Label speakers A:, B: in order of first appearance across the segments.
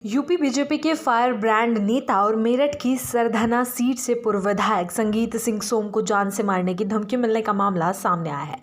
A: UP BJP के fire brand नेता और मेरठ की सरधना सीट से पूर्व विधायक संगीत सिंह सोम को जान से मारने की धमकी मिलने का मामला सामने आया है।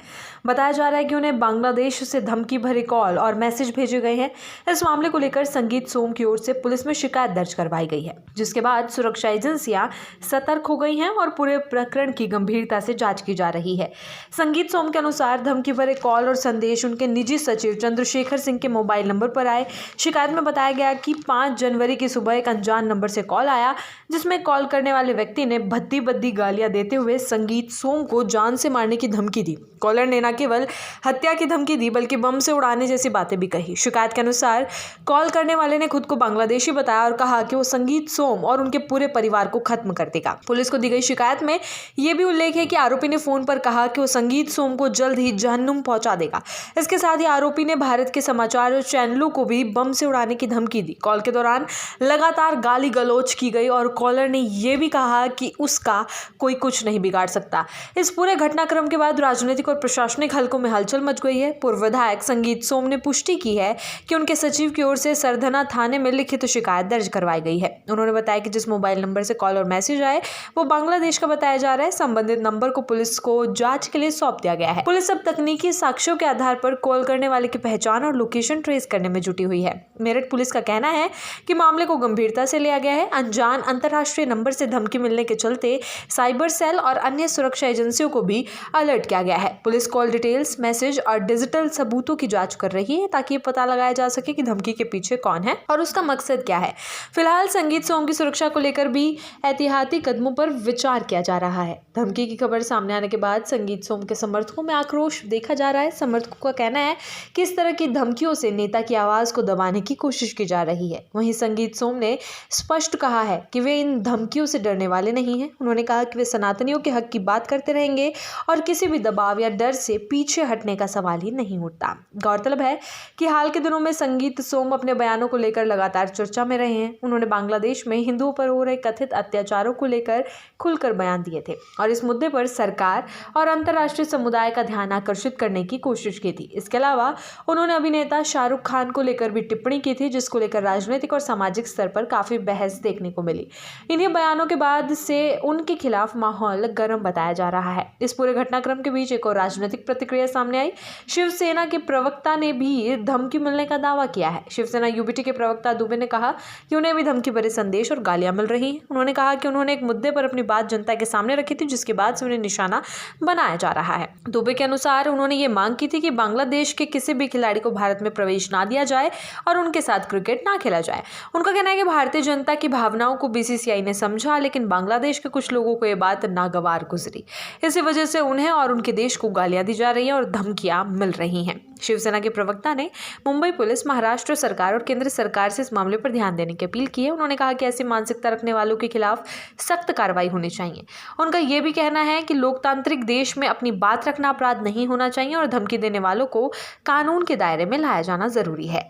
A: बताया जा रहा है कि उन्हें बांग्लादेश से धमकी भरे कॉल और मैसेज भेजे गए हैं। इस मामले को लेकर संगीत सोम की ओर से पुलिस में शिकायत दर्ज करवाई गई है, जिसके बाद सुरक्षा एजेंसियां सतर्क हो गई हैं और पूरे प्रकरण की गंभीरता से जांच की जा रही है। संगीत सोम के अनुसार धमकी भरे कॉल और संदेश उनके निजी सचिव चंद्रशेखर सिंह के मोबाइल नंबर पर आए। शिकायत में बताया गया कि 5 जनवरी की सुबह एक अनजान नंबर से कॉल आया, जिसमें कॉल करने वाले व्यक्ति ने भद्दी भद्दी गालियां देते हुए संगीत सोम को जान से मारने की धमकी दी। कॉलर ने न केवल हत्या की धमकी दी बल्कि बम से उड़ाने जैसी बातें भी कही। शिकायत के अनुसार कॉल करने वाले ने खुद को बांग्लादेशी बताया और कहा कि वो संगीत सोम और उनके पूरे परिवार को खत्म कर देगा। पुलिस को दी गई शिकायत में यह भी उल्लेख है कि आरोपी ने फोन पर कहा कि वो संगीत सोम को जल्द ही जहन्नुम पहुंचा देगा। इसके साथ ही आरोपी ने भारत के समाचार चैनलों को भी बम से उड़ाने की धमकी दी। कॉल के दौरान लगातार गाली गलौज की गई और कॉलर ने यह भी कहा कि उसका कोई कुछ नहीं बिगाड़ सकता। इस पूरे घटनाक्रम के बाद राजनीतिक और प्रशासनिक हलकों में हलचल मच गई है। पूर्व विधायक संगीत सोम ने पुष्टि की है कि उनके सचिव की ओर से सरधना थाने में लिखित शिकायत दर्ज करवाई गई है। उन्होंने बताया कि जिस मोबाइल नंबर से कॉल और मैसेज आए वो बांग्लादेश का बताया जा रहा है। संबंधित नंबर को पुलिस को जांच के लिए सौंप दिया गया है। पुलिस अब तकनीकी साक्ष्यों के आधार पर कॉल करने वाले की पहचान और लोकेशन ट्रेस करने में जुटी हुई है। मेरठ पुलिस का कहना है कि मामले को गंभीरता से लिया गया है। अनजान अंतर्राष्ट्रीय नंबर से धमकी मिलने के चलते साइबर सेल और अन्य सुरक्षा एजेंसियों को भी अलर्ट किया गया है। पुलिस कॉल डिटेल्स, मैसेज और डिजिटल सबूतों की जांच कर रही है ताकि ये पता लगाया जा सके कि धमकी के पीछे कौन है और उसका मकसद क्या है। फिलहाल संगीत सोम की सुरक्षा को लेकर भी एहतियाती कदमों पर विचार किया जा रहा है। धमकी की खबर सामने आने के बाद संगीत सोम के समर्थकों में आक्रोश देखा जा रहा है। समर्थकों का कहना है कि इस तरह की धमकियों से नेता की आवाज को दबाने की कोशिश की जा रही है। वहीं संगीत सोम ने स्पष्ट कहा है कि वे इन धमकियों से डरने वाले नहीं हैं। उन्होंने कहा कि वे सनातनियों के हक की बात करते रहेंगे और किसी भी दबाव या डर से पीछे हटने का सवाल ही नहीं उठता। गौरतलब है कि हाल के दिनों में संगीत सोम अपने बयानों को लेकर लगातार चर्चा में रहे हैं। उन्होंने बांग्लादेश में हिंदुओं पर हो रहे कथित अत्याचारों को लेकर खुलकर बयान दिए थे और इस मुद्दे पर सरकार और अंतर्राष्ट्रीय समुदाय का ध्यान आकर्षित करने की कोशिश की थी। इसके अलावा उन्होंने अभिनेता शाहरुख खान को लेकर भी टिप्पणी की थी, जिसको लेकर राजनीतिक और सामाजिक स्तर पर काफी बहस देखने को मिली। इन्हीं बयानों के बाद से उनके खिलाफ माहौल गर्म बताया जा रहा है। इस पूरे घटनाक्रम के बीच एक और राजनीतिक प्रतिक्रिया सामने आई। शिवसेना के प्रवक्ता ने भी धमकी मिलने का दावा किया है। शिवसेना यूबीटी के प्रवक्ता दुबे ने कहा कि उन्हें भी धमकी भरे संदेश और गालियां मिल रही हैं। उन्होंने कहा कि उन्होंने एक मुद्दे पर अपनी बात जनता के सामने रखी थी, जिसके बाद से उन्हें निशाना बनाया जा रहा है। दुबे के अनुसार उन्होंने ये मांग की थी कि बांग्लादेश के किसी भी खिलाड़ी को भारत में प्रवेश ना दिया जाए और उनके साथ क्रिकेट ना खेला जाए। उनका कहना है कि भारतीय जनता की भावनाओं को बीसीसीआई ने समझा, लेकिन बांग्लादेश के कुछ लोगों को यह बात नागवार गुजरी। इसी वजह से उन्हें और उनके देश को गालियां दी जा रही हैं और धमकियां मिल रही हैं। शिवसेना के प्रवक्ता ने मुंबई पुलिस, महाराष्ट्र सरकार और केंद्र सरकार से इस मामले पर ध्यान देने की अपील की है। उन्होंने कहा कि ऐसी मानसिकता रखने वालों के खिलाफ सख्त कार्रवाई होनी चाहिए। उनका यह भी कहना है कि लोकतांत्रिक देश में अपनी बात रखना अपराध नहीं होना चाहिए और धमकी देने वालों को कानून के दायरे में लाया जाना जरूरी है।